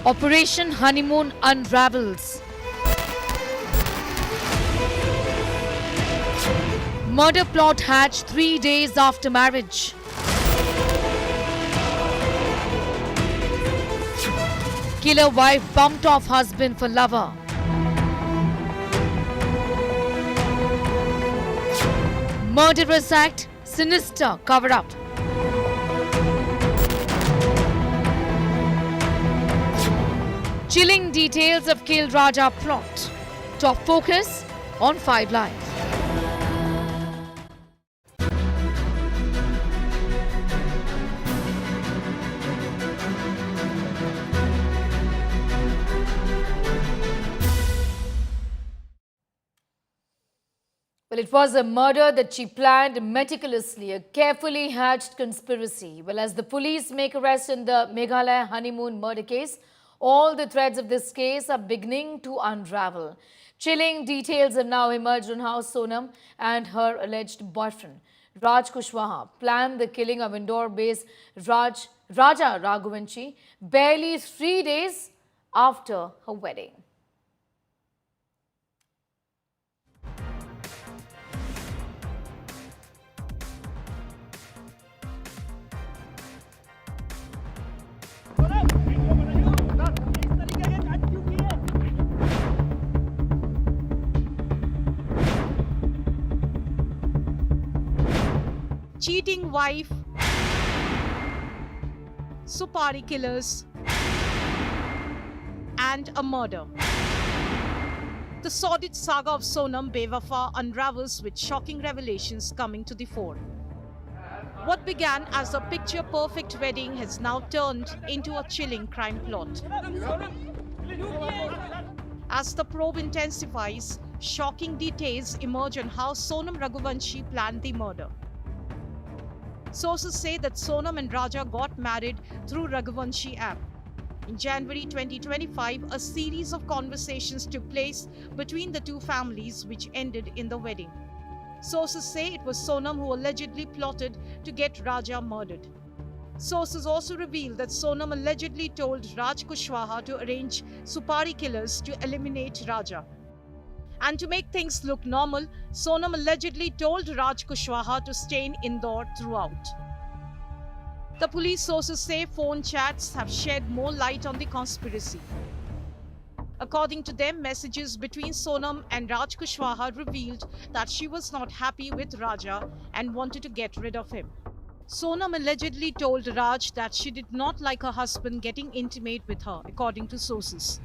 Operation Honeymoon unravels. Murder plot hatched 3 days after marriage. Killer wife bumped off husband for lover. Murderous act, sinister cover-up. Chilling details of Kill Raja plot. Top focus on 5 Live. Well, it was a murder that she planned meticulously, a carefully hatched conspiracy. Well, as the police make arrest in the Meghalaya honeymoon murder case, all the threads of this case are beginning to unravel. Chilling details have now emerged on how Sonam and her alleged boyfriend, Raj Kushwaha, planned the killing of Indore-based Raja Raghuvanshi barely 3 days after her wedding. Cheating wife, Supari killers, and a murder. The sordid saga of Sonam Bewafa unravels with shocking revelations coming to the fore. What began as a picture-perfect wedding has now turned into a chilling crime plot. As the probe intensifies, shocking details emerge on how Sonam Raghuvanshi planned the murder. Sources say that Sonam and Raja got married through Raghuvanshi app. In January 2025, a series of conversations took place between the two families which ended in the wedding. Sources say it was Sonam who allegedly plotted to get Raja murdered. Sources also reveal that Sonam allegedly told Raj Kushwaha to arrange Supari killers to eliminate Raja. And to make things look normal, Sonam allegedly told Raj Kushwaha to stay in Indore throughout. The police sources say phone chats have shed more light on the conspiracy. According to them, messages between Sonam and Raj Kushwaha revealed that she was not happy with Raja and wanted to get rid of him. Sonam allegedly told Raj that she did not like her husband getting intimate with her, according to sources.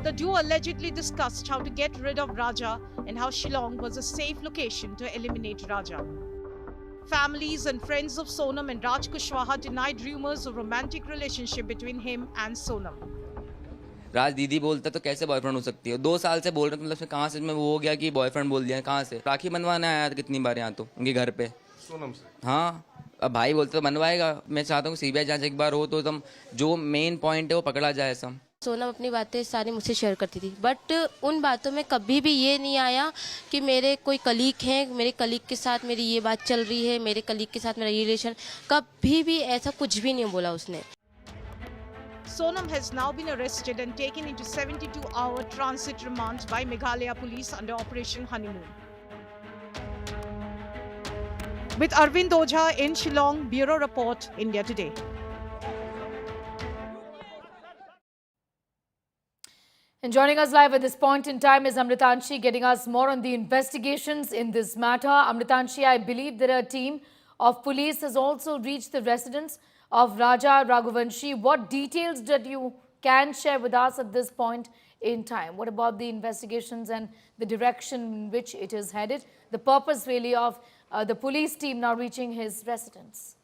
The duo allegedly discussed how to get rid of Raja and how Shillong was a safe location to eliminate Raja. Families and friends of Sonam and Raj Kushwaha denied rumors of romantic relationship between him and Sonam. राज दीदी बोलता तो कैसे boyfriend हो सकती है? 2 साल से बोल रहे, मतलब कहाँ से में वो हो गया कि बॉयफ्रेंड बोल दिया? कहाँ से? राखी बनवाने आया था कितनी बार यहाँ तो उनके घर पे सोनम से। हाँ, अब भाई बोलते तो बनवाएगा। मैं चाहता हूँ सीबीआई जांच एक बार हो तो एकदम जो मेन पॉइंट है वो पकड़ा जाए सब। सोनम अपनी बातें सारी मुझसे शेयर करती थी, बट उन बातों में कभी भी ये नहीं आया कि मेरे कोई कलीग हैं, मेरे कलीग के साथ मेरी ये बात चल रही है, मेरे कलीग के साथ मेरा ये रिलेशन, कभी भी ऐसा कुछ भी नहीं बोला उसने। Sonam has now been arrested and taken into 72-hour transit remand by Meghalaya police under Operation Honeymoon. With Arvind Ojha in Shillong, Bureau Report, India Today. And joining us live at this point in time is Amritanshi, getting us more on the investigations in this matter. Amritanshi, I believe that a team of police has also reached the residence of Raja Raghuvanshi. What details that you can share with us at this point in time? What about the investigations and the direction in which it is headed? The purpose really of the police team now reaching his residence?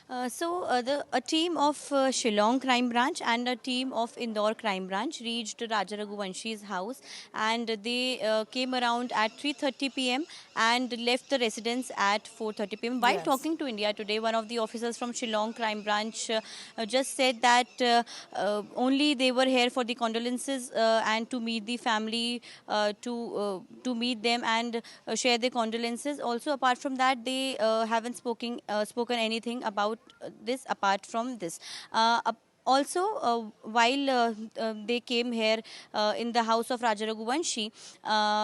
A team of Shillong Crime Branch and a team of Indore Crime Branch reached Raja Raghuvanshi's house, and they came around at 3:30 p.m. and left the residence at 4:30 p.m. While talking to India Today, one of the officers from Shillong Crime Branch just said that only they were here for the condolences and to meet the family, to meet them and share their condolences. Also, apart from that, they haven't spoken anything about note this apart from this. Also, while they came here in the house of Raja Raghuvanshi,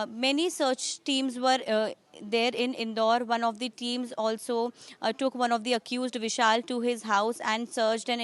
many search teams were there in Indore. One of the teams also took one of the accused, Vishal, to his house and searched and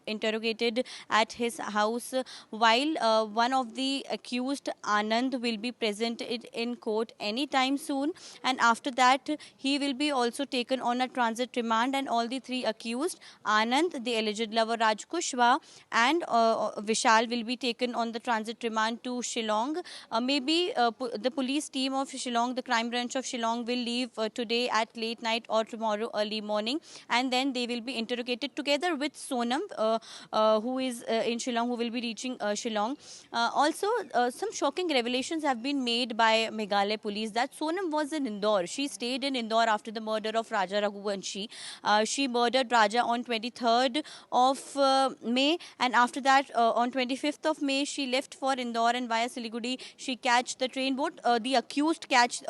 interrogated at his house. While one of the accused, Anand, will be present in court anytime soon, and after that he will be also taken on a transit remand, and all the three accused, Anand, the alleged lover Raj Kushwa, and Vishal, will be taken on the transit remand to Shillong. Maybe the police team of Shillong, the crime branch of Shillong, will leave today at late night or tomorrow early morning, and then they will be interrogated together with Sonam, who is in Shillong, who will be reaching Shillong. Also, some shocking revelations have been made by Meghalaya police that Sonam was in Indore. She stayed in Indore after the murder of Raja Raghuvanshi. She murdered Raja on 23rd of May, and after that, on 25th of May, she left for Indore, and via Siliguri, she catch the train. Both the accused catch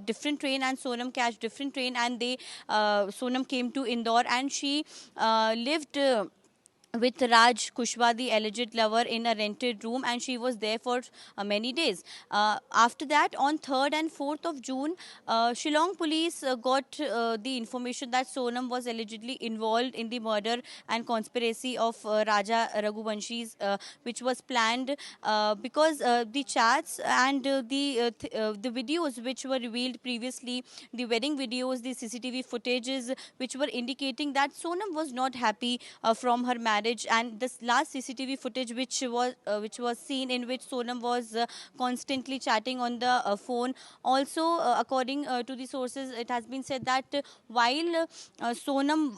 different train and Sonam catch different train, and they Sonam came to Indore, and she lived with Raj Kushwa, the alleged lover, in a rented room, and she was there for many days. After that, on 3rd and 4th of June, Shillong police got the information that Sonam was allegedly involved in the murder and conspiracy of Raja Raghuvanshi's, which was planned because the chats and the videos which were revealed previously, the wedding videos, the CCTV footages, which were indicating that Sonam was not happy from her marriage. And this last CCTV footage which was seen, in which Sonam was constantly chatting on the phone. Also, according to the sources, it has been said that while Sonam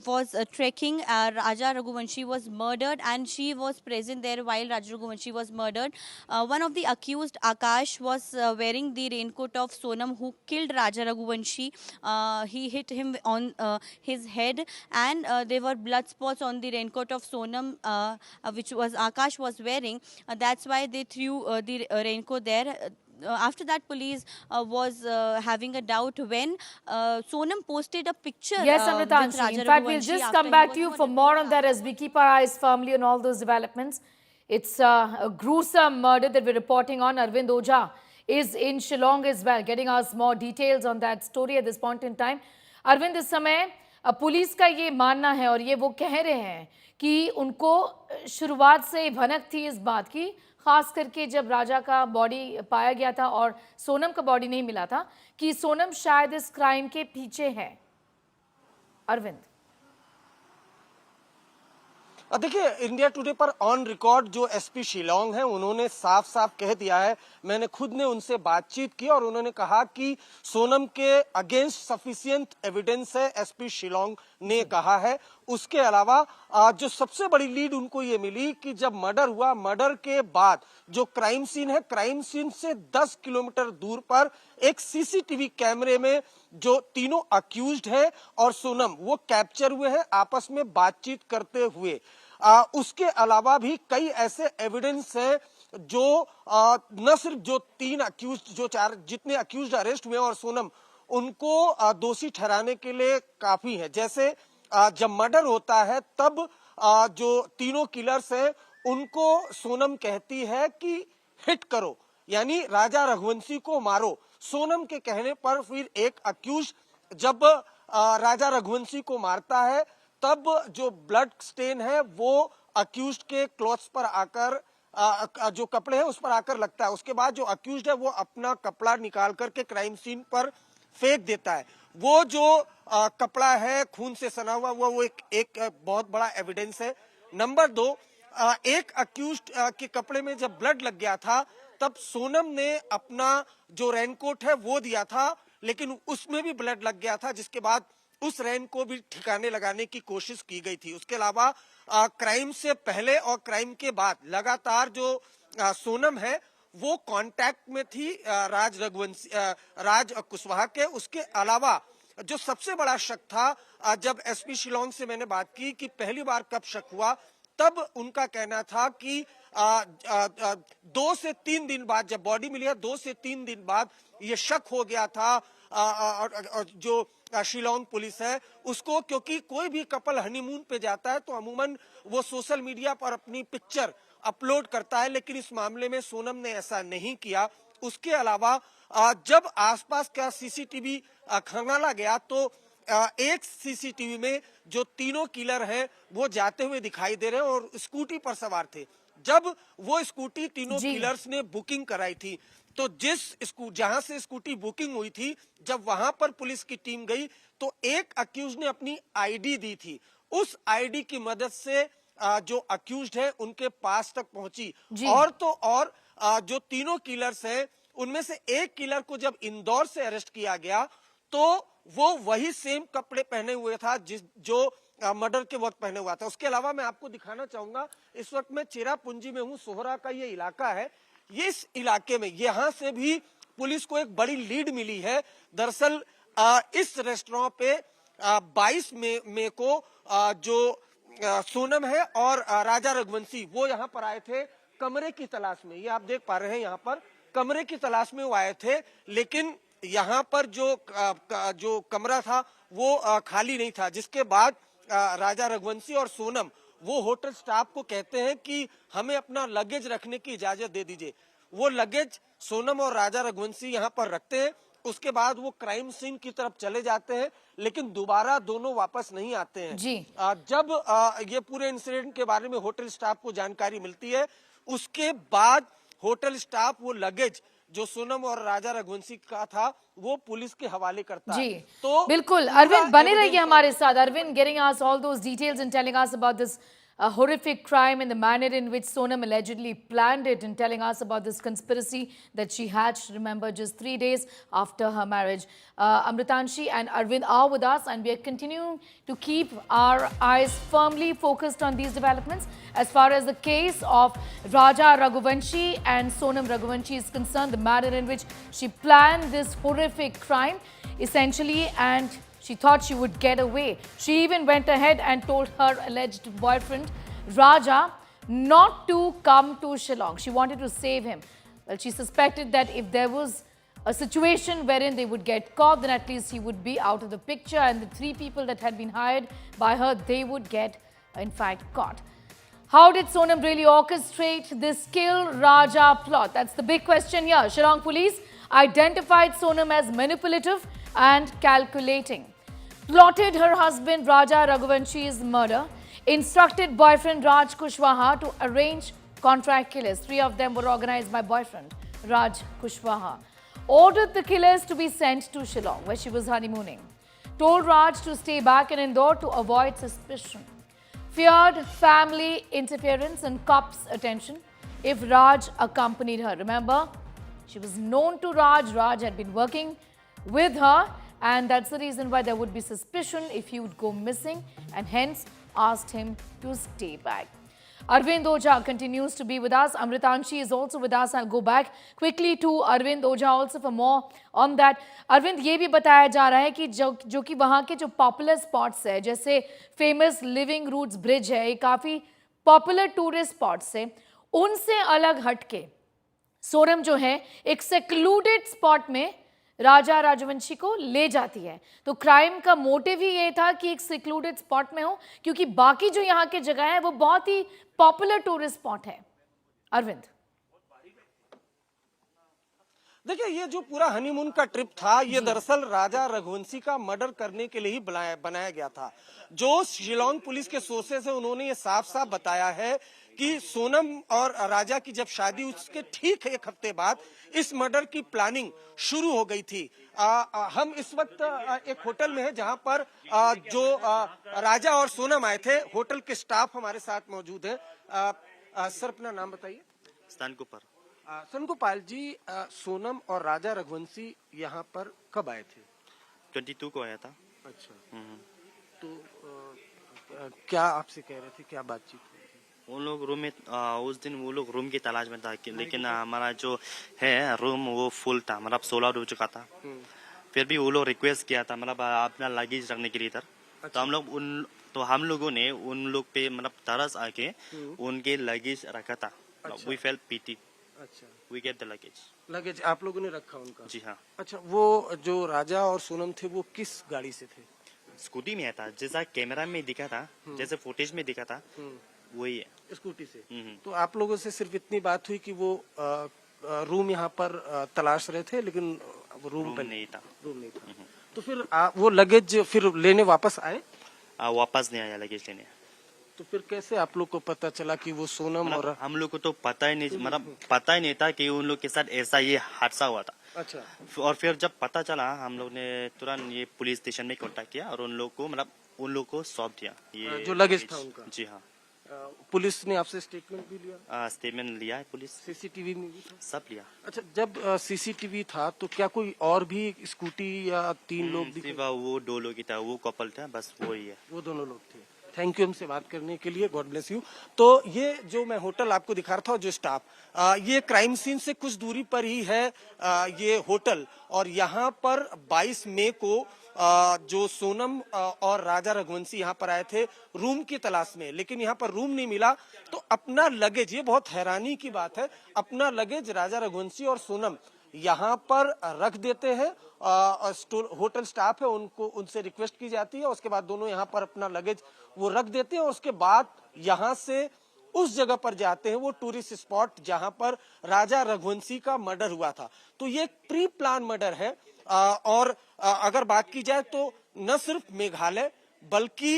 was trekking, Raja Raghuvanshi was murdered, and she was present there while Raja Raghuvanshi was murdered. One of the accused, Akash, was wearing the raincoat of Sonam, who killed Raja Raghuvanshi. He hit him on his head, and there were blood spots on the raincoat of Sonam, which was Akash was wearing. That's why they threw the raincoat there. After that, police was having a doubt when Sonam posted a picture. Yes, with Amritanshi. Raja In fact, we'll Raghuvanshi just after come he back was to you for murdered. more on that as we keep our eyes firmly on all those developments. It's a gruesome murder that we're reporting on. Arvind Oja is in Shillong as well, getting us more details on that story at this point in time. Arvind, इस समय police का ये मानना है और ये वो कह रहे हैं कि उनको शुरुआत से ही भनक थी इस बात की, खास करके जब राजा का बॉडी पाया गया था और सोनम का बॉडी नहीं मिला था, कि सोनम शायद इस क्राइम के पीछे है। अरविंद, देखिए, इंडिया टुडे पर ऑन रिकॉर्ड जो एसपी शिलोंग हैं, उन्होंने साफ साफ कह दिया है, मैंने खुद ने उनसे बातचीत की और उन्होंने कहा कि सोनम के अगेंस्ट सफिशिएंट एविडेंस है, एसपी शिलोंग ने कहा है। उसके अलावा जो सबसे बड़ी लीड उनको ये मिली कि जब मर्डर हुआ, मर्डर के बाद जो क्राइम सीन है, क्राइम सीन से 10 किलोमीटर दूर पर एक सीसीटीवी कैमरे में जो तीनों अक्यूज्ड है और सोनम, वो कैप्चर हुए हैं आपस में बातचीत करते हुए। उसके अलावा भी कई ऐसे एविडेंस हैं जो न सिर्फ जो 3 अक्यूज्ड, जो 4 जितने अक्यूज्ड अरेस्ट हुए और सोनम, उनको दोषी ठहराने के लिए काफी है। जैसे जब मर्डर होता है तब जो तीनों किलर्स हैं उनको सोनम कहती है कि हिट करो, यानी राजा रघुवंशी को मारो। सोनम के कहने पर फिर एक अक्यूज जब राजा रघुवंशी को मारता है तब जो ब्लड स्टेन है वो अक्यूज्ड के क्लॉथ्स पर आकर, जो कपड़े हैं उस पर आकर लगता है। उसके बाद जो अक्यूज्ड है वो अपना कपड़ा निकाल करके क्राइम सीन पर फेंक देता है। वो जो कपड़ा है खून से सना हुआ, वो एक बहुत बड़ा एविडेंस है। नंबर 2, एक अक्यूज्ड के कपड़े में जब ब्लड लग गया था तब सोनम ने अपना जो रेनकोट है वो दिया था, लेकिन उसमें भी ब्लड लग गया था, जिसके बाद उस रेन को भी ठिकाने लगाने की कोशिश की गई थी। उसके अलावा क्राइम से पहले और क्राइम के बाद लगातार जो सोनम है वो कांटेक्ट में थी राज कुशवाहा के। उसके अलावा जो सबसे बड़ा शक था, जब एसपी शिलोंग से मैंने बात की कि पहली बार कब शक हुआ, तब उनका कहना था कि 2 से 3 दिन बाद जब बॉडी मिली है 2 से 3 दिन बाद ये शक हो गया था और जो शिलोंग पुलिस है उसको, क्योंकि कोई भी कपल हनीमून पे जाता है तो अमूमन वो सोशल मीडिया पर अपनी पिक्चर अपलोड करता है, लेकिन इस मामले में सोनम ने ऐसा नहीं किया। उसके अलावा जब आसपास का सीसीटीवी खंगाला गया तो एक सीसीटीवी में जो तीनों किलर हैं वो जाते हुए दिखाई दे रहे हैं और स्कूटी पर सवार थे। जब वो स्कूटी तीनों किलर्स ने बुकिंग कराई थी तो जहां से स्कूटी बुकिंग हुई थी, जब वहां पर पुलिस की टीम गई तो एक अक्यूज ने अपनी आईडी दी थी। उस आईडी की मदद से जो अक्यूज्ड है उनके पास तक पहुंची। और तो और जो तीनों किलर्स हैं उनमें से एक किलर को जब इंदौर से अरेस्ट किया गया तो वो वही सेम कपड़े पहने हुए था जो मर्डर के वक्त पहने हुआ था। उसके अलावा मैं आपको दिखाना चाहूंगा, इस वक्त मैं चेरापूंजी में हूं, सोहरा का ये इलाका है। इस इलाके में यहां से भी पुलिस को एक बड़ी लीड मिली है। दरअसल इस रेस्टोरेंट पे 22 मई को जो सोनम है और राजा रघुवंशी वो यहाँ पर आए थे कमरे की तलाश में। ये आप देख पा रहे हैं, यहाँ पर कमरे की तलाश में वो आए थे, लेकिन यहाँ पर जो कमरा था वो खाली नहीं था। जिसके बाद राजा रघुवंशी और सोनम वो होटल स्टाफ को कहते हैं कि हमें अपना लगेज रखने की इजाजत दे दीजिए। वो लगेज सोनम और राजा रघुवंशी यहाँ पर रखते हैं। उसके बाद वो क्राइम सीन की तरफ चले जाते हैं, लेकिन दोबारा दोनों वापस नहीं आते हैं। जब ये पूरे इंसिडेंट के बारे में होटल स्टाफ को जानकारी मिलती है, उसके बाद होटल स्टाफ वो लगेज जो सोनम और राजा रघुवंशी का था वो पुलिस के हवाले करता है। तो बिल्कुल अरविंद बने रहिए हमारे साथ। Arvind getting us all those details and telling us about this horrific crime and the manner in which Sonam allegedly planned it, and telling us about this conspiracy that she hatched, remember, just 3 days after her marriage. Amritanshi and Arvind are with us, and we are continuing to keep our eyes firmly focused on these developments. As far as the case of Raja Raghuvanshi and Sonam Raghuvanshi is concerned, the manner in which she planned this horrific crime, essentially, and she thought she would get away. She even went ahead and told her alleged boyfriend, Raja, not to come to Shillong. She wanted to save him. Well, she suspected that if there was a situation wherein they would get caught, then at least he would be out of the picture, and the 3 people that had been hired by her, they would get, in fact, caught. How did Sonam really orchestrate this kill Raja plot? That's the big question here. Shillong police identified Sonam as manipulative and calculating, plotted her husband Raja Raghuvanshi's murder, instructed boyfriend Raj Kushwaha to arrange contract killers. 3 of them were organized by boyfriend Raj Kushwaha. Ordered the killers to be sent to Shillong, where she was honeymooning. Told Raj to stay back in Indore to avoid suspicion. Feared family interference and cops' attention if Raj accompanied her. Remember, she was known to Raj. Raj had been working with her, and that's the reason why there would be suspicion if he would go missing, and hence asked him to stay back. Arvind Ojha continues to be with us. Amritanshi is also with us. I'll go back quickly to Arvind Ojha also for more on that. Arvind, ये भी बताया जा रहा है कि जो कि वहाँ के जो पॉपुलर स्पॉट्स है, जैसे फेमस लिविंग रूट्स ब्रिज है, ये काफ़ी पॉपुलर टूरिस्ट स्पॉट्स है, उनसे अलग हटके सोनम जो है एक सेक्लूडेड स्पॉट में राजा राजवंशी को ले जाती है। तो क्राइम का मोटिव ही ये था कि एक सिक्लूडेड स्पॉट में हो, क्योंकि बाकी जो यहाँ के जगह है वो बहुत ही पॉपुलर टूरिस्ट स्पॉट है। अरविंद, देखिए, ये जो पूरा हनीमून का ट्रिप था, ये दरअसल राजा रघुवंशी का मर्डर करने के लिए ही बनाया गया था। जो शिलोंग पुलिस के सोर्सेस है, उन्होंने ये साफ साफ बताया है कि सोनम और राजा की जब शादी उसके ठीक 1 हफ्ते बाद इस मर्डर की प्लानिंग शुरू हो गई थी। हम इस वक्त एक होटल में हैं जहां पर जो राजा और सोनम आए थे, होटल के स्टाफ हमारे साथ मौजूद है। सर, अपना नाम बताइए। सनकुपाल जी, सोनम और राजा रघुवंशी यहाँ पर कब आए थे? 22 को आया था। अच्छा, तो क्या आपसे कह रहे थे, क्या बातचीत हुई? वो लोग रूम में उस दिन वो लोग रूम की तलाश में था, लेकिन हमारा जो है रूम वो फुल था, मतलब 16 हो चुका था। फिर भी वो लोग रिक्वेस्ट किया था, मतलब अपना लगेज रखने के लिए इधर। तो हम लोग तो हम लोगों ने उन लोग पे मतलब तरस आके उनके लगेज रखा था. We felt pity. अच्छा, we get the luggage. Luggage आप लोगों ने रखा उनका? जी हाँ. अच्छा, वो जो राजा और सोनम थे वो किस गाड़ी से थे? स्कूटी में आया था, जैसा कैमरा में दिखा था, जैसे फुटेज में दिखा था, वही है. स्कूटी से। हम्म। तो आप लोगों से सिर्फ इतनी बात हुई कि वो रूम यहाँ पर तलाश रहे थे, लेकिन रूम पे नहीं था. रूम नहीं था। तो फिर वो लगेज फिर लेने वापस आए? वापस नहीं आया लगेज लेने. तो फिर कैसे आप लोग को पता चला कि वो सोनम मतलब और हम लोग को तो पता ही नहीं, मतलब पता ही नहीं था कि उन लोग के साथ ऐसा ये हादसा हुआ था. अच्छा, और फिर जब पता चला हम लोग ने तुरंत ये पुलिस स्टेशन में कांटेक्ट किया और उन लोग को मतलब उन लोग को सौंप दिया ये जो लगेज था उनका? जी हाँ. पुलिस ने आपसे स्टेटमेंट भी लिया? स्टेटमेंट लिया है पुलिस. सीसीटीवी में भी था? सब लिया. अच्छा, जब सीसीटीवी था तो क्या कोई और भी स्कूटी या 3 लोग दिखे? सिर्फ वो 2 लोग ही था, वो कपल था, बस वो ही है. वो दोनों लोग थे। थैंक यू हमसे बात करने के लिए, गॉड ब्लेस यू। तो ये जो मैं होटल आपको दिखा रहा था, जो स्टाफ, ये क्राइम सीन से कुछ दूरी पर ही है ये होटल, और यहाँ पर 22 मई को जो सोनम और राजा रघुवंशी यहाँ पर आए थे रूम की तलाश में, लेकिन यहाँ पर रूम नहीं मिला तो अपना लगेज, ये बहुत हैरानी की बात है, अपना लगेज राजा रघुवंशी और सोनम यहाँ पर रख देते हैं। होटल स्टाफ है, उनको उनसे रिक्वेस्ट की जाती है, उसके बाद दोनों यहाँ पर अपना लगेज वो रख देते हैं, और उसके बाद यहाँ से उस जगह पर जाते हैं, वो टूरिस्ट स्पॉट जहां पर राजा रघुवंशी का मर्डर हुआ था। तो ये प्री प्लान मर्डर है। और अगर बात की जाए तो न सिर्फ मेघालय बल्कि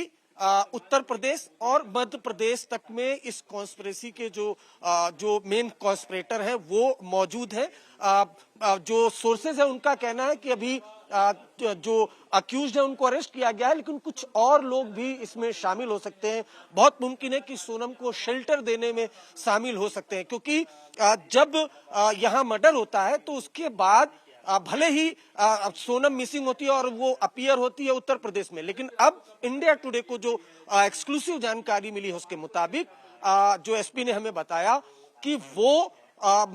उत्तर प्रदेश और मध्य प्रदेश तक में इस कॉन्स्पिरेसी के जो मेन कॉन्स्पिरेटर है वो मौजूद है। जो सोर्सेज है उनका कहना है कि अभी जो अक्यूज्ड है उनको अरेस्ट किया गया है, लेकिन कुछ और लोग भी इसमें शामिल हो सकते हैं। बहुत मुमकिन है कि सोनम को शेल्टर देने में शामिल हो सकते हैं, क्योंकि जब यहाँ मर्डर होता है तो उसके बाद भले ही सोनम मिसिंग होती है और वो अपीयर होती है उत्तर प्रदेश में, लेकिन अब इंडिया टुडे को जो एक्सक्लूसिव जानकारी मिली है उसके मुताबिक जो एसपी ने हमें बताया कि वो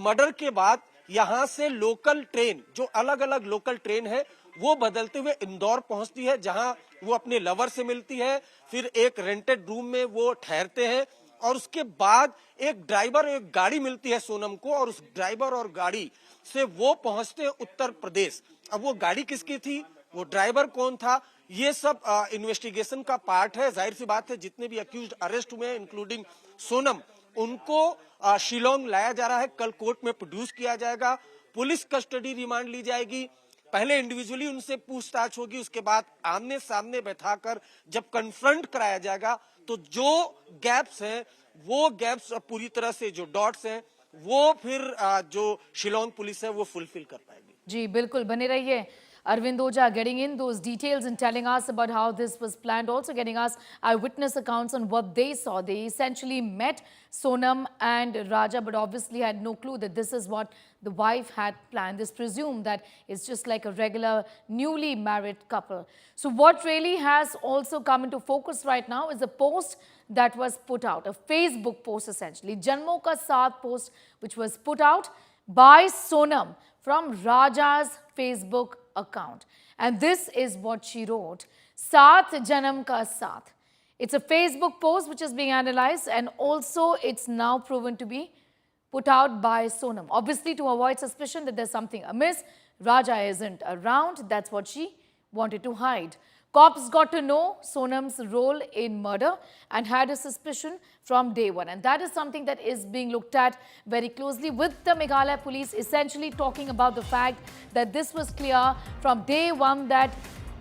मर्डर के बाद यहाँ से लोकल ट्रेन, जो अलग अलग लोकल ट्रेन है, वो बदलते हुए इंदौर पहुंचती है, जहां वो अपने लवर से मिलती है, फिर एक रेंटेड रूम में वो ठहरते हैं, और उसके बाद एक ड्राइवर, एक गाड़ी मिलती है सोनम को, और उस ड्राइवर और गाड़ी से वो पहुंचते हैं उत्तर प्रदेश। अब वो गाड़ी किसकी थी, वो ड्राइवर कौन था, ये सब इन्वेस्टिगेशन का पार्ट है। जाहिर सी बात है जितने भी अक्यूज्ड अरेस्ट हुए हैं इंक्लूडिंग सोनम, उनको शिलोंग लाया जा रहा है, कल कोर्ट में प्रोड्यूस किया जाएगा, पुलिस कस्टडी रिमांड ली जाएगी, पहले इंडिविजुअली उनसे पूछताछ होगी, उसके बाद आमने सामने बैठाकर जब कन्फ्रंट कराया जाएगा तो जो गैप्स हैं वो गैप्स पूरी तरह से, जो डॉट्स हैं वो फिर जो शिलोंग पुलिस है वो फुलफिल कर पाएगी। जी बिल्कुल, बने रहिए। Arvind Oja getting in those details and telling us about how this was planned, also getting us eyewitness accounts on what they saw. They essentially met Sonam and Raja, but obviously had no clue that this is what the wife had planned. This presumed that it's just like a regular newly married couple. So what really has also come into focus right now is a post that was put out, a Facebook post essentially, Janmo Ka Saath post, which was put out by Sonam from Raja's Facebook account. And this is what she wrote: Saath Janam Ka Saath. It's a Facebook post which is being analyzed, and also it's now proven to be put out by Sonam. Obviously to avoid suspicion that there's something amiss, Raja isn't around. That's what she wanted to hide. Cops got to know Sonam's role in murder and had a suspicion from day one. And that is something that is being looked at very closely, with the Meghalaya police essentially talking about the fact that this was clear from day one that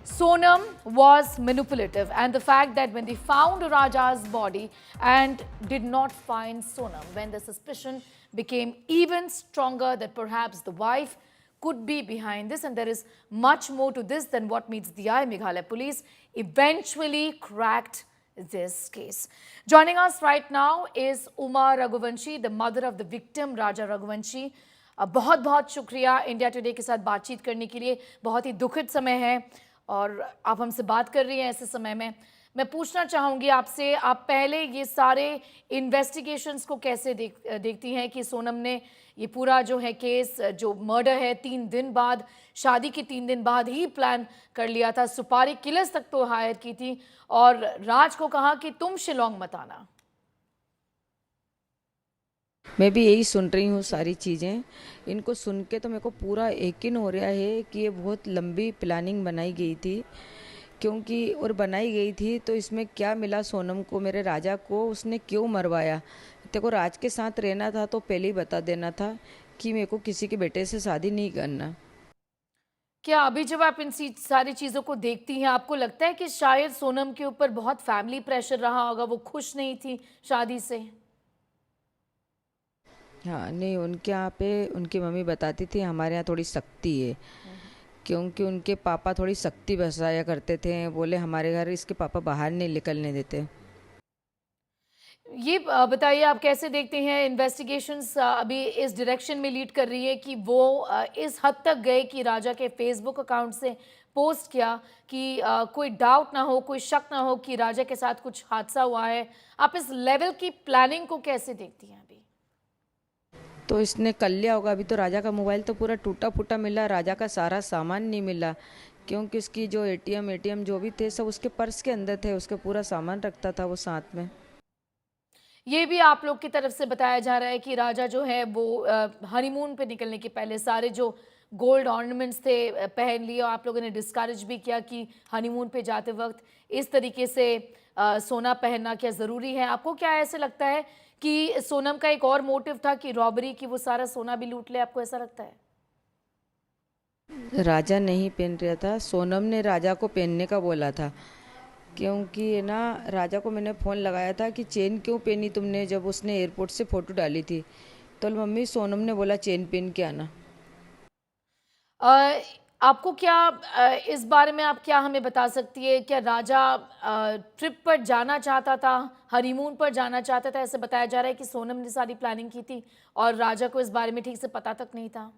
Sonam was manipulative, and the fact that when they found Raja's body and did not find Sonam, when the suspicion became even stronger that perhaps the wife could be behind this, and there is much more to this than what meets the eye. Meghalaya police eventually cracked this case. Joining us right now is Uma Raghuvanshi, the mother of the victim Raja Raghuvanshi. बहुत बहुत शुक्रिया India today के साथ बातचीत करने के लिए। बहुत ही दुखद समय है और आप हमसे बात कर रही हैं ऐसे समय में। मैं पूछना चाहूंगी आपसे, आप पहले ये सारे इन्वेस्टिगेशंस को कैसे देखती हैं कि सोनम ने ये पूरा जो है केस, जो मर्डर है 3 दिन बाद, शादी के 3 दिन बाद ही प्लान कर लिया था, सुपारी किलर्स तक तो हायर की थी और राज को कहा कि तुम शिलोंग मत आना। मैं भी यही सुन रही हूँ सारी चीज़ें। इनको सुन के तो मेरे को पूरा यकीन हो रहा है कि ये बहुत लंबी प्लानिंग बनाई गई थी, क्योंकि और बनाई गई थी तो इसमें क्या मिला सोनम को, मेरे राजा को उसने क्यों मरवाया। तेरे को राज के साथ रहना था तो पहले ही बता देना था कि मेरे को किसी के बेटे से शादी नहीं करना। क्या अभी जब आप इन सारी चीज़ों को देखती हैं, आपको लगता है कि शायद सोनम के ऊपर बहुत फैमिली प्रेशर रहा होगा, वो खुश नहीं थी शादी से? हाँ नहीं, उनके यहाँ पे उनकी मम्मी बताती थी हमारे यहाँ थोड़ी सख्ती है, क्योंकि उनके पापा थोड़ी सख्ती बरसाया करते थे। बोले हमारे घर इसके पापा बाहर नहीं निकलने देते। ये बताइए, आप कैसे देखते हैं इन्वेस्टिगेशंस अभी इस डायरेक्शन में लीड कर रही है कि वो इस हद तक गए कि राजा के फेसबुक अकाउंट से पोस्ट किया कि कोई डाउट ना हो, कोई शक ना हो कि राजा के साथ कुछ हादसा हुआ है। आप इस लेवल की प्लानिंग को कैसे देखती हैं अभी? तो इसने कर लिया होगा। अभी तो राजा का मोबाइल तो पूरा टूटा फूटा मिला, राजा का सारा सामान नहीं मिला, क्योंकि उसकी जो एटीएम जो भी थे सब उसके पर्स के अंदर थे, उसका पूरा सामान रखता था वो साथ में। ये भी आप लोग की तरफ से बताया जा रहा है कि राजा जो है वो हनीमून पे निकलने के पहले सारे जो गोल्ड ऑर्नामेंट्स थे पहन लिए, और आप लोगों ने डिस्करेज भी किया कि हनीमून पे जाते वक्त इस तरीके से सोना पहनना क्या ज़रूरी है। आपको क्या ऐसे लगता है कि सोनम का एक और मोटिव था कि रॉबरी, की वो सारा सोना भी लूट ले? आपको ऐसा लगता है? राजा नहीं पहन रहा था, सोनम ने राजा को पहनने का बोला था, क्योंकि है ना राजा को मैंने फ़ोन लगाया था कि चेन क्यों पहनी तुमने, जब उसने एयरपोर्ट से फ़ोटो डाली थी तो मम्मी सोनम ने बोला चेन पहन के आना। आपको क्या इस बारे में आप क्या हमें बता सकती है? क्या राजा ट्रिप पर जाना चाहता था, हनीमून पर जाना चाहता था? ऐसे बताया जा रहा है कि सोनम ने सारी प्लानिंग की थी और राजा को इस बारे में ठीक से पता तक नहीं था।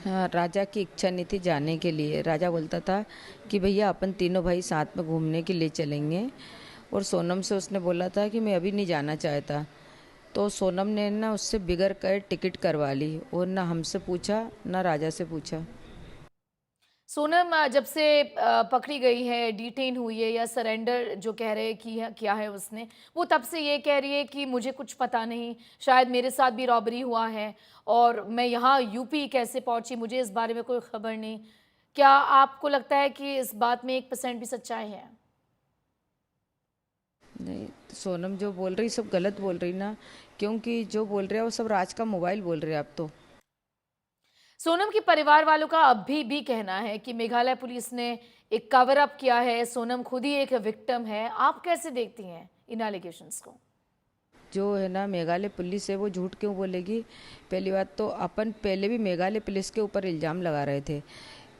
हाँ, राजा की इच्छा नहीं थी जाने के लिए। राजा बोलता था कि भैया अपन तीनों भाई साथ में घूमने के लिए चलेंगे, और सोनम से उसने बोला था कि मैं अभी नहीं जाना चाहता। तो सोनम ने ना उससे बिगड़ कर टिकट करवा ली, और ना हमसे पूछा ना राजा से पूछा। सोनम जब से पकड़ी गई है, डिटेन हुई है या सरेंडर जो कह रहे हैं कि किया है उसने, वो तब से ये कह रही है कि मुझे कुछ पता नहीं, शायद मेरे साथ भी रॉबरी हुआ है और मैं यहाँ यूपी कैसे पहुँची, मुझे इस बारे में कोई खबर नहीं। क्या आपको लगता है कि इस बात में 1% भी सच्चाई है? नहीं, सोनम जो बोल रही सब गलत बोल रही ना, क्योंकि जो बोल रहे हैं वो सब राज का मोबाइल बोल रहे हैं अब तो। सोनम के परिवार वालों का अभी भी कहना है कि मेघालय पुलिस ने एक कवर अप किया है, सोनम खुद ही एक विक्टिम है। आप कैसे देखती हैं इन एलिगेशंस को? जो है ना मेघालय पुलिस है वो झूठ क्यों बोलेगी? पहली बात तो अपन पहले भी मेघालय पुलिस के ऊपर इल्ज़ाम लगा रहे थे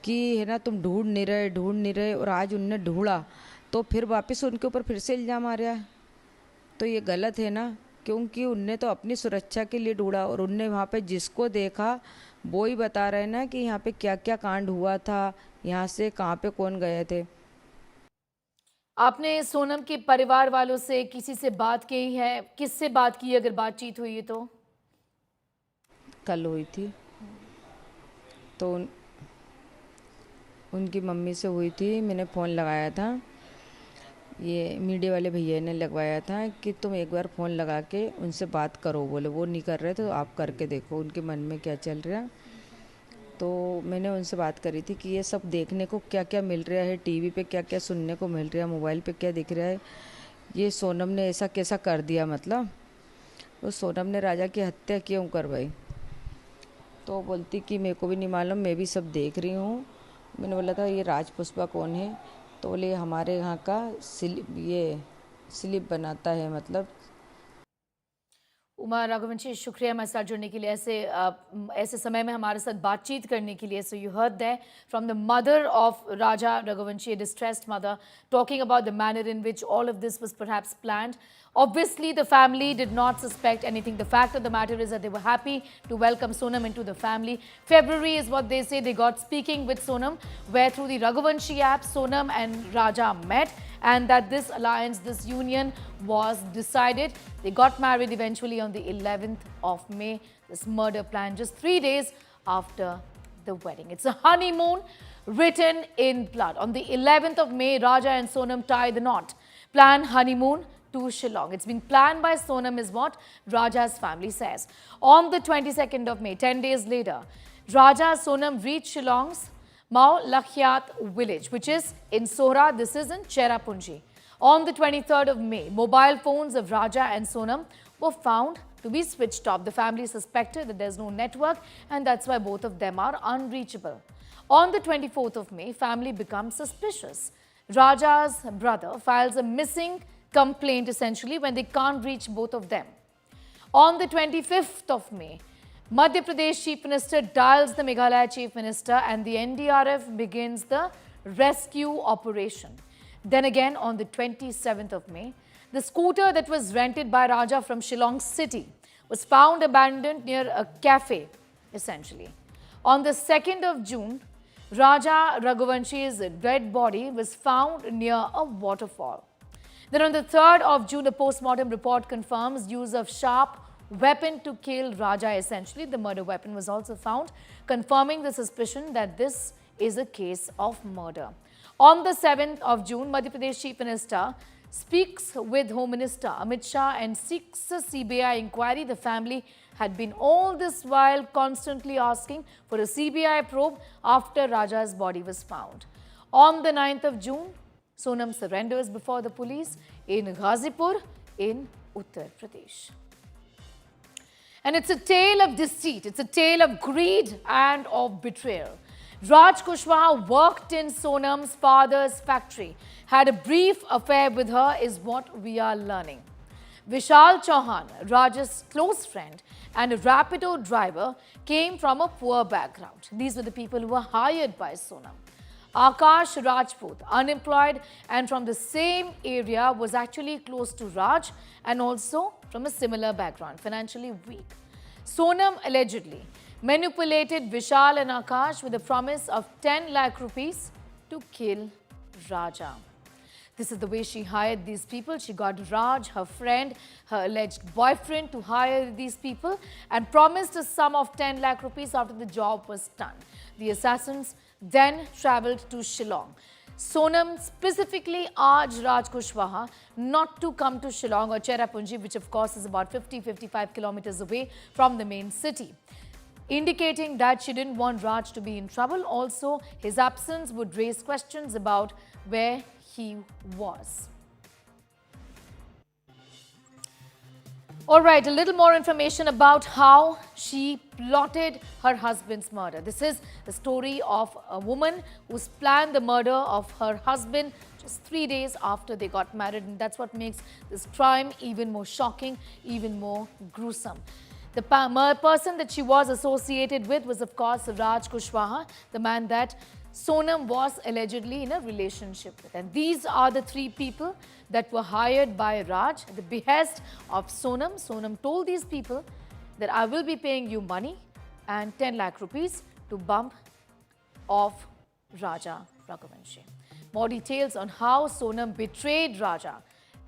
कि है ना तुम ढूंढ नहीं रहे, और आज उनने ढूंढा तो फिर वापस उनके ऊपर फिर से इल्ज़ाम आ रहा है। तो ये गलत है ना, क्योंकि उनने तो अपनी सुरक्षा के लिए ढूंढा, और उनने वहाँ पे जिसको देखा वो ही बता रहे ना कि यहाँ पे क्या क्या कांड हुआ था, यहाँ से कहाँ पे कौन गए थे। आपने सोनम के परिवार वालों से किसी से बात की है? किससे बात की, अगर बातचीत हुई है तो? कल हुई थी तो उनकी मम्मी से हुई थी, मैंने फ़ोन लगाया था, ये मीडिया वाले भैया ने लगवाया था कि तुम एक बार फ़ोन लगा के उनसे बात करो। बोले वो नहीं कर रहे तो आप करके देखो उनके मन में क्या चल रहा। तो मैंने उनसे बात करी थी कि ये सब देखने को क्या क्या मिल रहा है, टीवी पे क्या क्या सुनने को मिल रहा है, मोबाइल पे क्या दिख रहा है, ये सोनम ने ऐसा कैसा कर दिया, मतलब तो सोनम ने राजा की हत्या क्यों करवाई। तो बोलती कि मेरे को भी नहीं मालूम, मैं भी सब देख रही हूँ। मैंने बोला था ये राज पुष्पा कौन है? तो बोले हमारे यहाँ का स्लिप बनाता है, मतलब उमा राघवंशी, शुक्रिया हमारे साथ जुड़ने के लिए, ऐसे समय में हमारे साथ बातचीत करने के लिए. So you heard there from the mother of Raja Raghuvanshi, a distressed mother, talking about the manner in which all of this was perhaps planned. Obviously, the family did not suspect anything. The fact of the matter is that they were happy to welcome Sonam into the family. February is what they say they got speaking with Sonam, where through the Raghuvanshi app, Sonam and Raja met, and that this alliance, this union was decided. They got married eventually on the 11th of May. This murder plan just 3 days after the wedding. It's a honeymoon written in blood. On the 11th of May, Raja and Sonam tie the knot. Plan honeymoon to Shillong. It's been planned by Sonam is what Raja's family says. On the 22nd of May, 10 days later, Raja Sonam reached Shillong's Mao Lakhyat village, which is in Sohra. This is in Cherrapunji. On the 23rd of May, mobile phones of Raja and Sonam were found to be switched off. The family suspected that there's no network, and that's why both of them are unreachable. On the 24th of May, family becomes suspicious. Raja's brother files a missing complaint essentially when they can't reach both of them. On the 25th of May, Madhya Pradesh Chief Minister dials the Meghalaya Chief Minister and the NDRF begins the rescue operation. Then again on the 27th of May, the scooter that was rented by Raja from Shillong city was found abandoned near a cafe essentially. On the 2nd of June, Raja Raghuvanshi's dead body was found near a waterfall. Then on the 3rd of June, a post-mortem report confirms use of sharp weapon to kill Raja essentially. The murder weapon was also found, confirming the suspicion that this is a case of murder. On the 7th of June, Madhya Pradesh Chief Minister speaks with Home Minister Amit Shah and seeks a CBI inquiry. The family had been all this while constantly asking for a CBI probe after Raja's body was found. On the 9th of June, Sonam surrenders before the police in Ghazipur in Uttar Pradesh. And it's a tale of deceit, it's a tale of greed and of betrayal. Raj Kushwaha worked in Sonam's father's factory, had a brief affair with her is what we are learning. Vishal Chauhan, Raj's close friend and a Rapido driver, came from a poor background. These were the people who were hired by Sonam. Akash Rajput, unemployed and from the same area, was actually close to Raj and also from a similar background, financially weak. Sonam allegedly manipulated Vishal and Akash with the promise of 10 lakh rupees to kill Raja. This is the way she hired these people. She got Raj, her friend, her alleged boyfriend to hire these people and promised a sum of 10 lakh rupees after the job was done. The assassins then travelled to Shillong. Sonam specifically urged Raj Kushwaha not to come to Shillong or Cherrapunji, which of course is about 50-55 kilometers away from the main city, indicating that she didn't want Raj to be in trouble. Also, his absence would raise questions about where he was. All right, a little more information about how she plotted her husband's murder. This is the story of a woman who's planned the murder of her husband just 3 days after they got married, and that's what makes this crime even more shocking, even more gruesome. The person that she was associated with was, of course, Raj Kushwaha, the man that Sonam was allegedly in a relationship with. And these are the 3 people that were hired by Raj at the behest of Sonam. Sonam told these people that I will be paying you money and 10 lakh rupees to bump off Raja Raghuvanshi. More details on how Sonam betrayed Raja,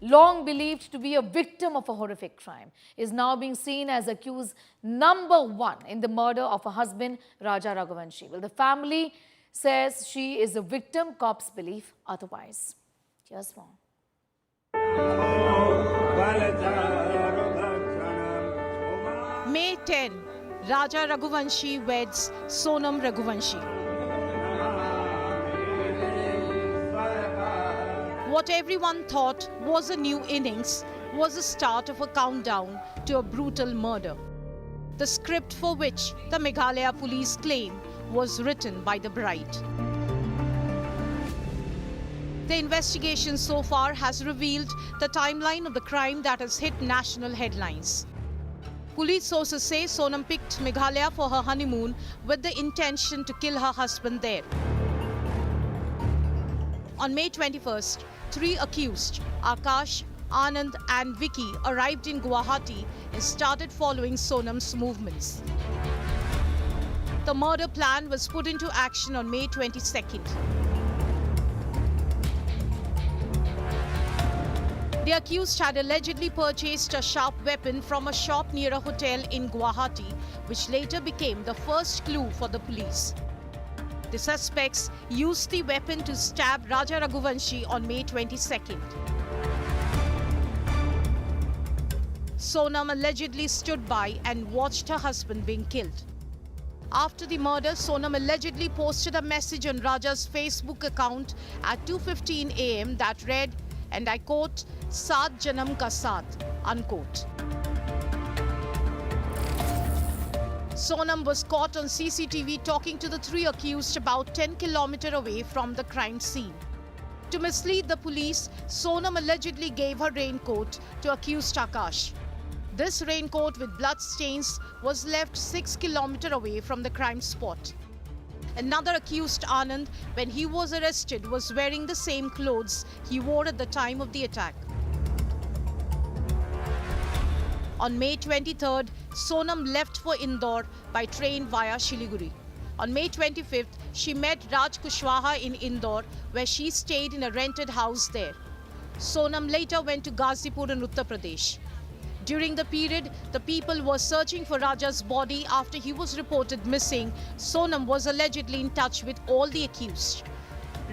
long believed to be a victim of a horrific crime, is now being seen as accused #1 in the murder of her husband, Raja Raghuvanshi. Well, the family says she is a victim, cops believe otherwise. Here's more. May 10, Raja Raghuvanshi weds Sonam Raghuvanshi. What everyone thought was a new innings was the start of a countdown to a brutal murder. The script for which the Meghalaya police claim was written by the bride. The investigation so far has revealed the timeline of the crime that has hit national headlines. Police sources say Sonam picked Meghalaya for her honeymoon with the intention to kill her husband there. On May 21st, 3 accused, Akash, Anand and Vicky, arrived in Guwahati and started following Sonam's movements. The murder plan was put into action on May 22nd. The accused had allegedly purchased a sharp weapon from a shop near a hotel in Guwahati, which later became the first clue for the police. The suspects used the weapon to stab Raja Raghuvanshi on May 22nd. Sonam allegedly stood by and watched her husband being killed. After the murder, Sonam allegedly posted a message on Raja's Facebook account at 2:15 a.m. that read, and I quote, "Saat Janam ka saath," unquote. Sonam was caught on CCTV talking to the 3 accused about 10 kilometers away from the crime scene. To mislead the police, Sonam allegedly gave her raincoat to accused Akash. This raincoat with blood stains was left 6 kilometers away from the crime spot. Another accused, Anand, when he was arrested, was wearing the same clothes he wore at the time of the attack. On May 23rd, Sonam left for Indore by train via Shiliguri. On May 25th, she met Raj Kushwaha in Indore, where she stayed in a rented house there. Sonam later went to Ghazipur in Uttar Pradesh. During the period, the people were searching for Raja's body after he was reported missing. Sonam was allegedly in touch with all the accused.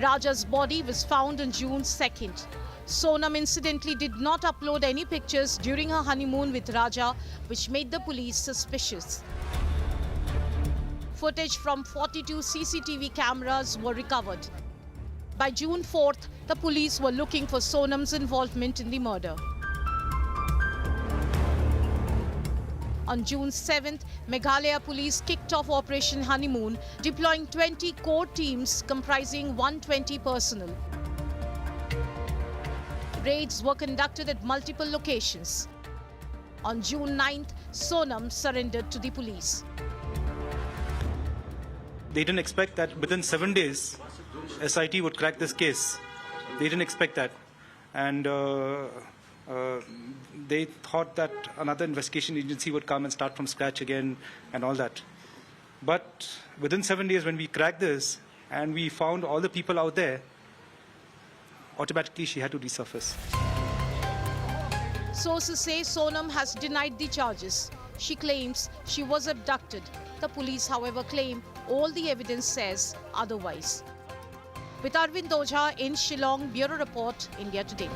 Raja's body was found on June 2nd. Sonam incidentally did not upload any pictures during her honeymoon with Raja, which made the police suspicious. Footage from 42 CCTV cameras were recovered. By June 4th, the police were looking for Sonam's involvement in the murder. On June 7th, Meghalaya police kicked off Operation Honeymoon, deploying 20 core teams comprising 120 personnel. Raids were conducted at multiple locations. On June 9th, Sonam surrendered to the police. They didn't expect that within 7 days, SIT would crack this case. They didn't expect that. And they thought that another investigation agency would come and start from scratch again and all that. But within 7 days, when we cracked this and we found all the people out there, automatically she had to resurface. Sources say Sonam has denied the charges. She claims she was abducted. The police, however, claim all the evidence says otherwise. With Arvind Ojha in Shillong, Bureau Report, India Today.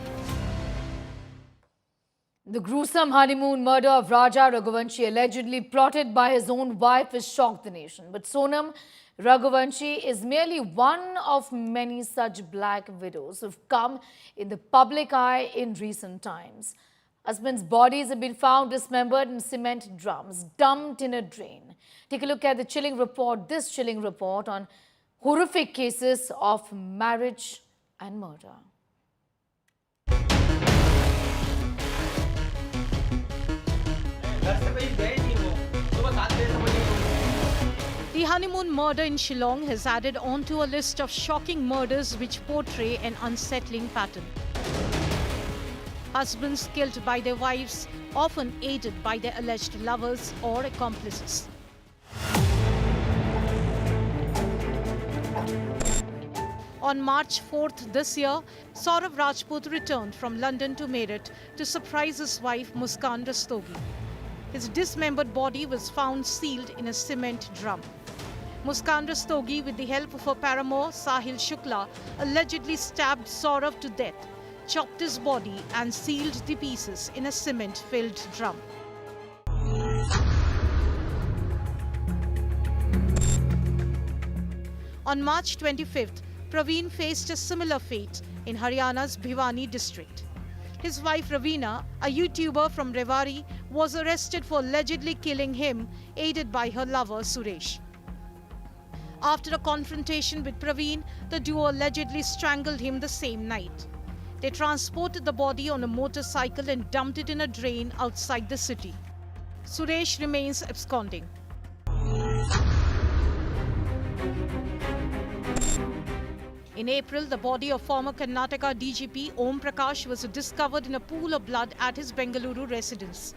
The gruesome honeymoon murder of Raja Raghuvanshi, allegedly plotted by his own wife, has shocked the nation. But Sonam Raghuvanshi is merely one of many such black widows who've come in the public eye in recent times. Husbands' bodies have been found dismembered in cement drums, dumped in a drain. Take a look at this chilling report on horrific cases of marriage and murder. The honeymoon murder in Shillong has added on to a list of shocking murders which portray an unsettling pattern. Husbands killed by their wives, often aided by their alleged lovers or accomplices. On March 4th this year, Saurav Rajput returned from London to Meerut to surprise his wife Muskan Rastogi. His dismembered body was found sealed in a cement drum. Muskan Rastogi, with the help of her paramour Sahil Shukla, allegedly stabbed Saurav to death, chopped his body and sealed the pieces in a cement-filled drum. On March 25th, Praveen faced a similar fate in Haryana's Bhiwani district. His wife Ravina, a YouTuber from Rewari, was arrested for allegedly killing him, aided by her lover Suresh. After a confrontation with Praveen, the duo allegedly strangled him the same night. They transported the body on a motorcycle and dumped it in a drain outside the city. Suresh remains absconding. In April, the body of former Karnataka DGP Om Prakash was discovered in a pool of blood at his Bengaluru residence.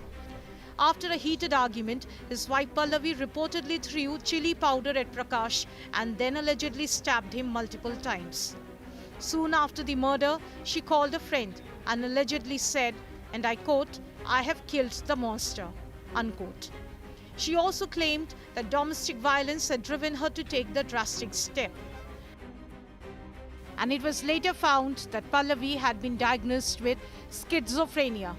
After a heated argument, his wife Pallavi reportedly threw chili powder at Prakash and then allegedly stabbed him multiple times. Soon after the murder, she called a friend and allegedly said, and I quote, "I have killed the monster," unquote. She also claimed that domestic violence had driven her to take the drastic step. And it was later found that Pallavi had been diagnosed with schizophrenia.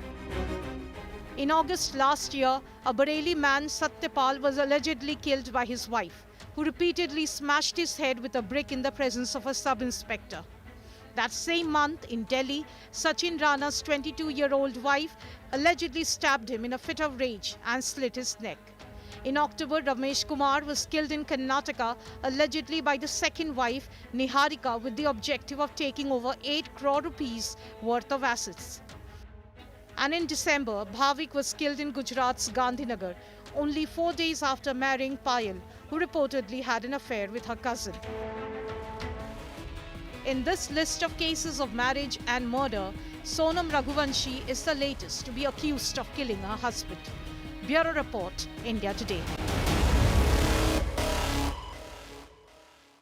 In August last year, a Bareilly man, Satyapal, was allegedly killed by his wife, who repeatedly smashed his head with a brick in the presence of a sub-inspector. That same month in Delhi, Sachin Rana's 22-year-old wife allegedly stabbed him in a fit of rage and slit his neck. In October, Ramesh Kumar was killed in Karnataka, allegedly by the second wife, Niharika, with the objective of taking over 8 crore rupees worth of assets. And in December, Bhavik was killed in Gujarat's Gandhinagar, only 4 days after marrying Payal, who reportedly had an affair with her cousin. In this list of cases of marriage and murder, Sonam Raghuvanshi is the latest to be accused of killing her husband. Bureau Report, India Today.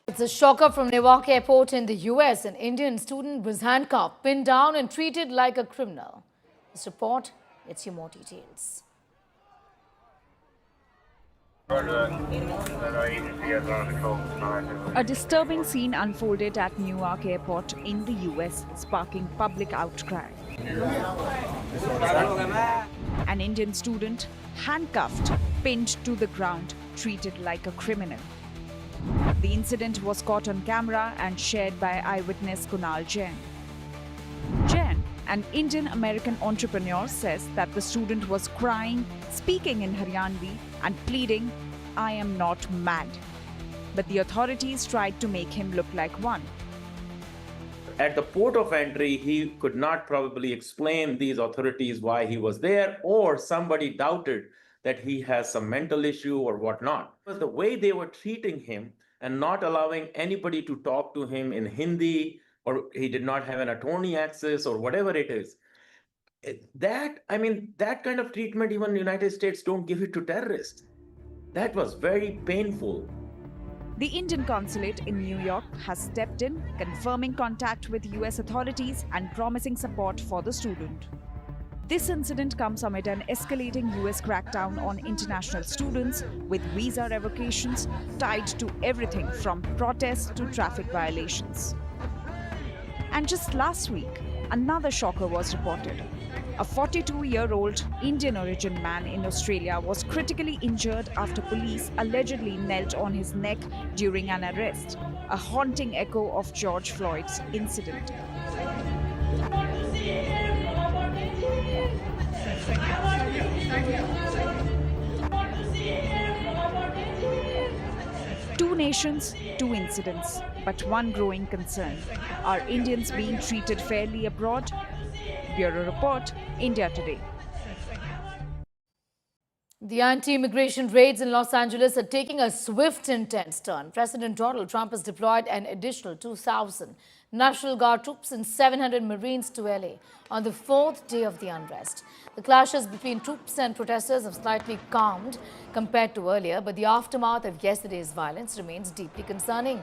It's a shocker from Newark Airport in the US. An Indian student was handcuffed, pinned down and treated like a criminal. This report gets you more details. A disturbing scene unfolded at Newark Airport in the US, sparking public outcry. An Indian student, handcuffed, pinned to the ground, treated like a criminal. The incident was caught on camera and shared by eyewitness Kunal Jain. Jain, an Indian-American entrepreneur, says that the student was crying, speaking in Haryanvi and pleading, "I am not mad." But the authorities tried to make him look like one. At the port of entry, he could not probably explain these authorities why he was there, or somebody doubted that he has some mental issue or whatnot. But the way they were treating him and not allowing anybody to talk to him in Hindi, or he did not have an attorney access or whatever it is, that kind of treatment even the United States don't give it to terrorists. That was very painful. The Indian consulate in New York has stepped in, confirming contact with US authorities and promising support for the student. This incident comes amid an escalating US crackdown on international students, with visa revocations tied to everything from protests to traffic violations. And just last week, another shocker was reported. A 42-year-old Indian origin man in Australia was critically injured after police allegedly knelt on his neck during an arrest, a haunting echo of George Floyd's incident. Two nations, two incidents, but one growing concern. Are Indians being treated fairly abroad? Bureau Report, India Today. The anti-immigration raids in Los Angeles are taking a swift, intense turn. President Donald Trump has deployed an additional 2,000 National Guard troops and 700 Marines to LA on the 4th day of the unrest. The clashes between troops and protesters have slightly calmed compared to earlier, but the aftermath of yesterday's violence remains deeply concerning.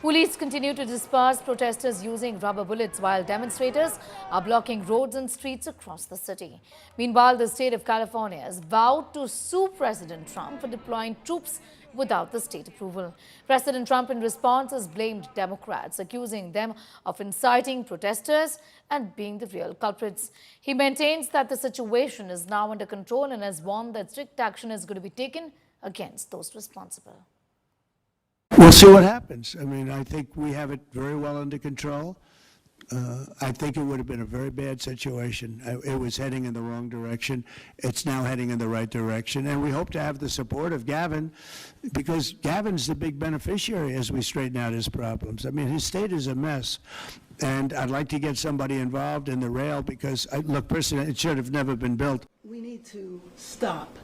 Police continue to disperse protesters using rubber bullets while demonstrators are blocking roads and streets across the city. Meanwhile, the state of California has vowed to sue President Trump for deploying troops without the state approval. President Trump, in response, has blamed Democrats, accusing them of inciting protesters and being the real culprits. He maintains that the situation is now under control and has warned that strict action is going to be taken against those responsible. We'll see what happens. I mean, I think we have it very well under control. I think it would have been a very bad situation. It was heading in the wrong direction. It's now heading in the right direction. And we hope to have the support of Gavin, because Gavin's the big beneficiary as we straighten out his problems. I mean, his state is a mess. And I'd like to get somebody involved in the rail because, look, personally, it should have never been built. We need to stop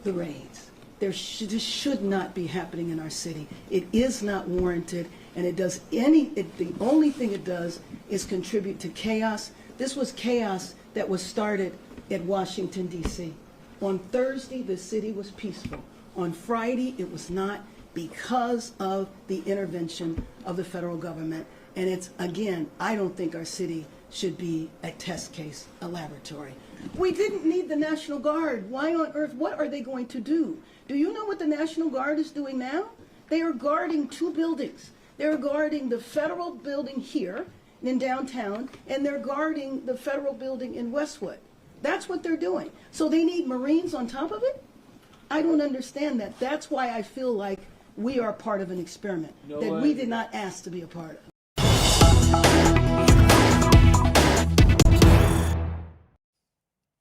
the raids. This should not be happening in our city. It is not warranted, and the only thing it does is contribute to chaos. This was chaos that was started at Washington, D.C. On Thursday, the city was peaceful. On Friday, it was not, because of the intervention of the federal government. And it's, again, I don't think our city should be a test case, a laboratory. We didn't need the National Guard. Why on earth? What are they going to do? Do you know what the National Guard is doing now? They are guarding two buildings. They're guarding the federal building here in downtown, and they're guarding the federal building in Westwood. That's what they're doing. So they need Marines on top of it? I don't understand that. That's why I feel like we are part of an experiment that we did not ask to be a part of.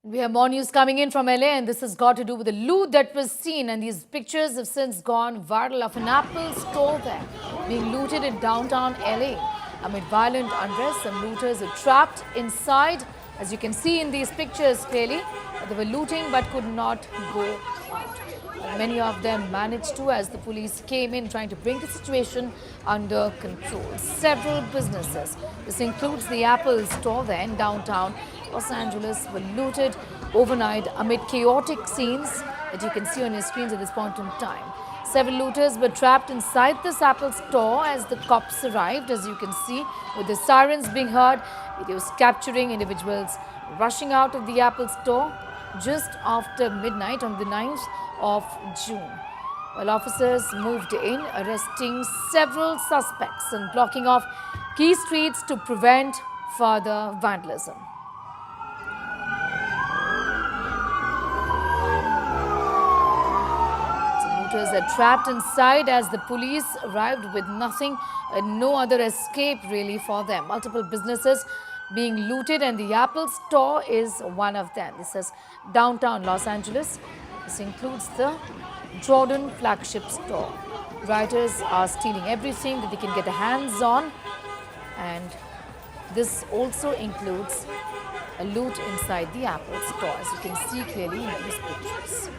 We have more news coming in from LA, and this has got to do with the loot that was seen. And these pictures have since gone viral of an Apple store there being looted in downtown LA. Amid violent unrest, some looters are trapped inside. As you can see in these pictures clearly, they were looting but could not go out. Many of them managed to, as the police came in trying to bring the situation under control. Several businesses, this includes the Apple store there in downtown Los Angeles, were looted overnight amid chaotic scenes that you can see on your screens at this point in time. Several looters were trapped inside this Apple store as the cops arrived, as you can see, with the sirens being heard, videos capturing individuals rushing out of the Apple store just after midnight on the 9th of June. While officers moved in, arresting several suspects and blocking off key streets to prevent further vandalism. Looters are trapped inside as the police arrived with nothing and no other escape really for them. Multiple businesses being looted, and the Apple store is one of them. This is downtown Los Angeles. This includes the Jordan flagship store. Rioters are stealing everything that they can get their hands on, and this also includes a loot inside the Apple store, as you can see clearly in these pictures.